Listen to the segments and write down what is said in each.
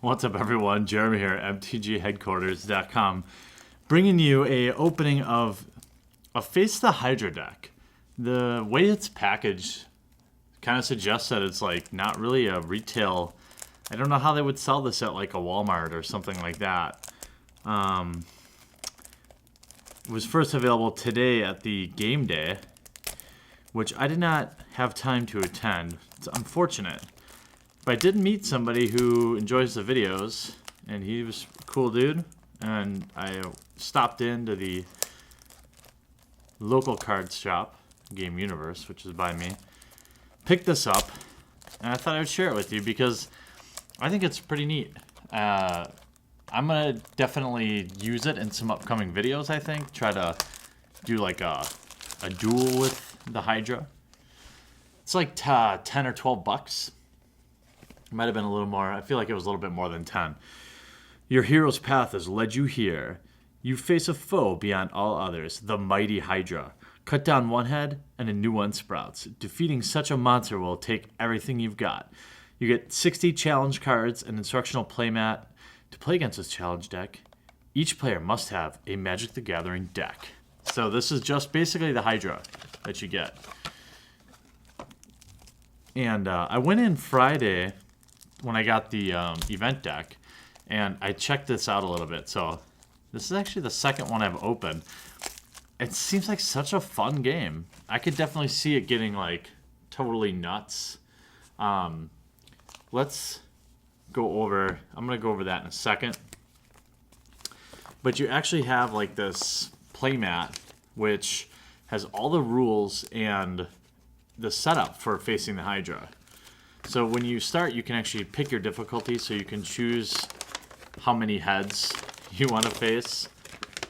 What's up, everyone? Jeremy here, mtgheadquarters.com, bringing you a opening of a Face the Hydra deck. The way it's packaged kind of suggests that it's like not really a retail. I don't know how they would sell this at like a Walmart or something like that. It was first available today at the game day, which I did not have time to attend. It's unfortunate. But I did meet somebody who enjoys the videos, and he was a cool dude, and I stopped into the local card shop, Game Universe, which is by me, picked this up, and I thought I would share it with you because I think it's pretty neat. I'm going to definitely use it in some upcoming videos, I think. Try to do like a duel with the Hydra. It's like 10 or 12 bucks. It might have been a little more. I feel like it was a little bit more than 10. Your hero's path has led you here. You face a foe beyond all others, the mighty Hydra. Cut down one head and a new one sprouts. Defeating such a monster will take everything you've got. You get 60 challenge cards, an instructional playmat to play against this challenge deck. Each player must have a Magic the Gathering deck. So this is just basically the Hydra that you get. And I went in Friday when I got the event deck, and I checked this out a little bit. So this is actually the second one I've opened. It seems like such a fun game. I could definitely see it getting like totally nuts. Let's go over, I'm going to go over that in a second. But you actually have like this playmat, which has all the rules and the setup for facing the Hydra. So when you start, you can actually pick your difficulty, so you can choose how many heads you want to face.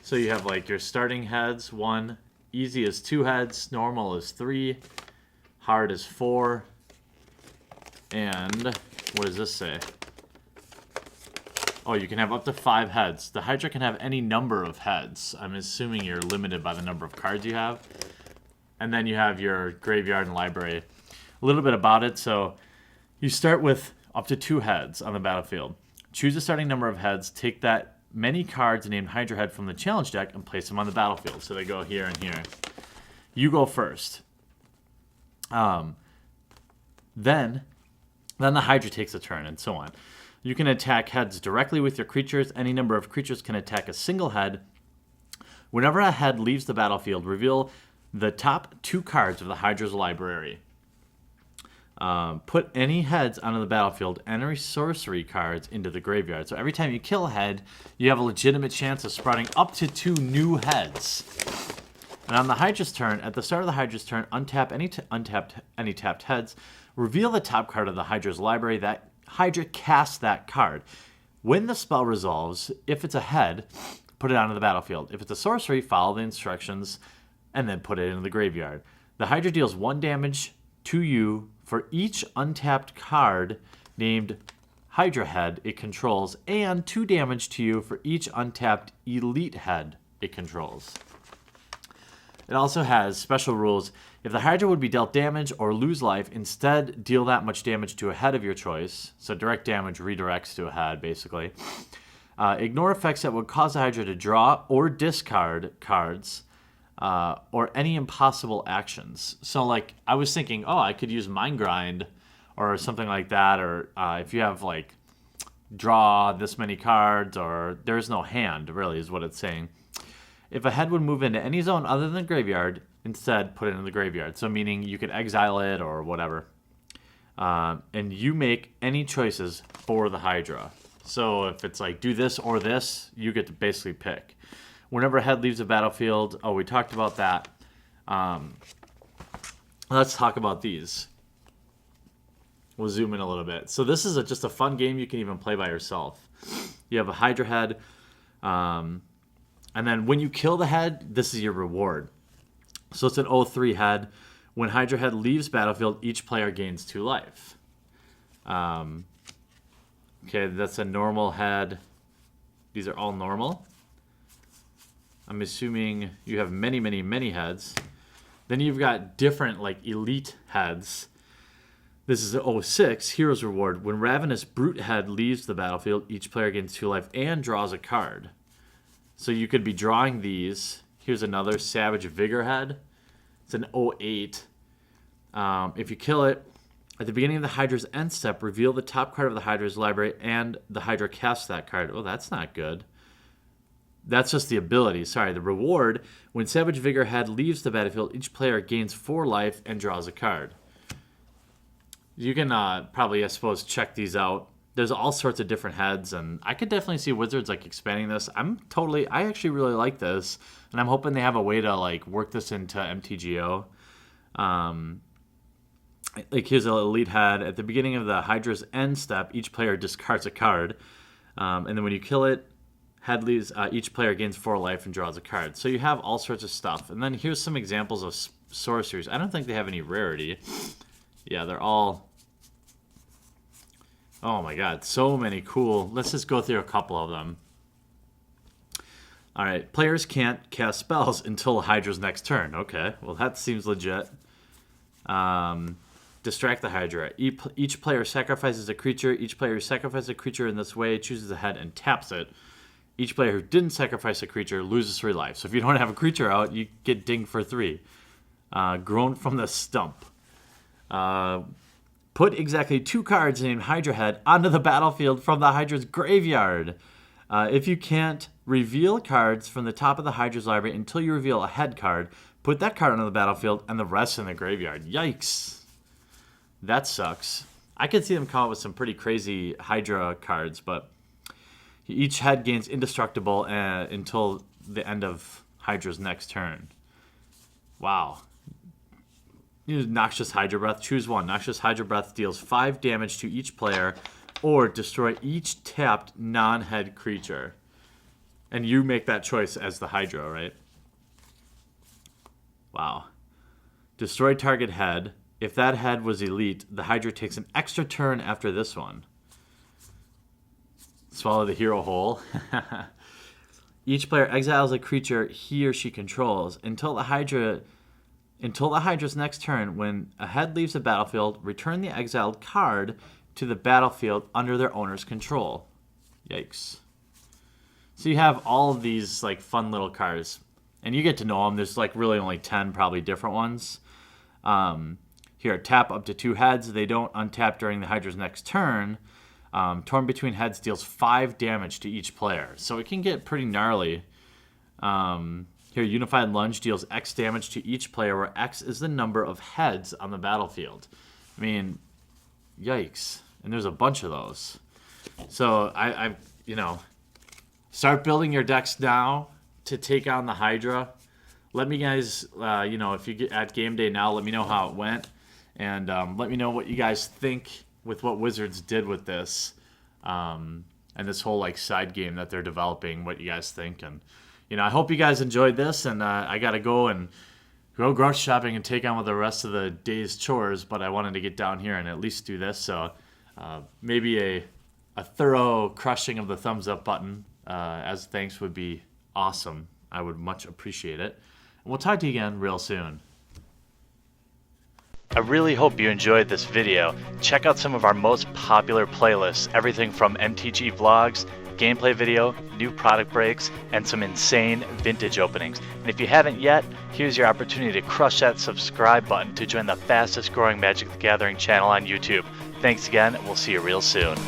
So you have like your starting heads, 1, easy is 2 heads, normal is 3, hard is 4, and what does this say? Oh, you can have up to 5 heads. The Hydra can have any number of heads. I'm assuming you're limited by the number of cards you have. And then you have your graveyard and library. A little bit about it, so you start with up to 2 heads on the battlefield. Choose a starting number of heads, take that many cards named Hydra head from the challenge deck and place them on the battlefield. So they go here and here. You go first. Then the Hydra takes a turn, and so on. You can attack heads directly with your creatures. Any number of creatures can attack a single head. Whenever a head leaves the battlefield, reveal the top 2 cards of the Hydra's library. Put any heads onto the battlefield, enter sorcery cards into the graveyard. So every time you kill a head, you have a legitimate chance of sprouting up to 2 new heads. And on the Hydra's turn, at the start of the Hydra's turn, untap any tapped heads. Reveal the top card of the Hydra's library. That Hydra casts that card. When the spell resolves, if it's a head, put it onto the battlefield. If it's a sorcery, follow the instructions and then put it into the graveyard. The Hydra deals 1 damage to you for each untapped card named Hydra head it controls, and 2 damage to you for each untapped elite head it controls. It also has special rules. If the Hydra would be dealt damage or lose life, instead deal that much damage to a head of your choice. So direct damage redirects to a head, basically. Ignore effects that would cause the Hydra to draw or discard cards, or any impossible actions. So like I was thinking, oh, I could use Mind Grind or something like that, or if you have like draw this many cards, or there's no hand, really is what it's saying. If a head would move into any zone other than the graveyard, instead put it in the graveyard. So meaning you could exile it or whatever. And you make any choices for the Hydra. So if it's like do this or this, you get to basically pick. Whenever a head leaves the battlefield, we talked about that. Let's talk about these. We'll zoom in a little bit. So this is just a fun game you can even play by yourself. You have a Hydra head, and then when you kill the head, this is your reward. So it's an 0-3 head. When Hydra head leaves battlefield, each player gains 2 life. Okay, that's a normal head. These are all normal. I'm assuming you have many, many, many heads. Then you've got different like elite heads. This is a 06 Hero's Reward. When Ravenous Brute Head leaves the battlefield, each player gains 2 life and draws a card. So you could be drawing these. Here's another Savage Vigor Head. It's an 08. If you kill it, at the beginning of the Hydra's end step, reveal the top card of the Hydra's library and the Hydra casts that card. Oh, that's not good. That's just the ability. Sorry, the reward. When Savage Vigor Head leaves the battlefield, each player gains 4 life and draws a card. You can probably, I suppose, check these out. There's all sorts of different heads, and I could definitely see Wizards like expanding this. I actually really like this, and I'm hoping they have a way to like work this into MTGO. Like here's an elite head. At the beginning of the Hydra's end step, each player discards a card, and then when you kill it, head leaves. Each player gains 4 life and draws a card. So you have all sorts of stuff. And then here's some examples of sorceries. I don't think they have any rarity. Yeah, they're all. Oh my god, so many cool. Let's just go through a couple of them. All right, players can't cast spells until Hydra's next turn. Okay, well that seems legit. Distract the Hydra. Each player sacrifices a creature. Each player who sacrifices a creature in this way chooses a head and taps it. Each player who didn't sacrifice a creature loses 3 life. So if you don't have a creature out, you get dinged for 3. Grown from the stump. Put exactly 2 cards named Hydra Head onto the battlefield from the Hydra's graveyard. If you can't reveal cards from the top of the Hydra's library until you reveal a head card, put that card onto the battlefield and the rest in the graveyard. Yikes. That sucks. I could see them come up with some pretty crazy Hydra cards, but each head gains indestructible until the end of Hydra's next turn. Wow. Use Noxious Hydra Breath. Choose one. Noxious Hydra Breath deals 5 damage to each player or destroy each tapped non-head creature. And you make that choice as the Hydra, right? Wow. Destroy target head. If that head was elite, the Hydra takes an extra turn after this one. Swallow the hero whole. Each player exiles a creature he or she controls until the Hydra's next turn. When a head leaves the battlefield, return the exiled card to the battlefield under their owner's control. Yikes. So you have all of these like fun little cards, and you get to know them. There's like really only 10 probably different ones. Here, tap up to 2 heads. They don't untap during the Hydra's next turn. Torn Between Heads deals 5 damage to each player. So it can get pretty gnarly. Here, Unified Lunge deals X damage to each player, where X is the number of heads on the battlefield. I mean, yikes. And there's a bunch of those. So, I start building your decks now to take on the Hydra. Let me guys, if you get at game day now, let me know how it went. And let me know what you guys think with what Wizards did with this. And this whole like side game that they're developing, what you guys think. And, I hope you guys enjoyed this. And I got to go grocery shopping and take on with the rest of the day's chores. But I wanted to get down here and at least do this. So maybe a thorough crushing of the thumbs up button as thanks would be awesome. I would much appreciate it. And we'll talk to you again real soon. I really hope you enjoyed this video. Check out some of our most popular playlists, everything from MTG vlogs, gameplay video, new product breaks, and some insane vintage openings. And if you haven't yet, here's your opportunity to crush that subscribe button to join the fastest growing Magic the Gathering channel on YouTube. Thanks again, and we'll see you real soon.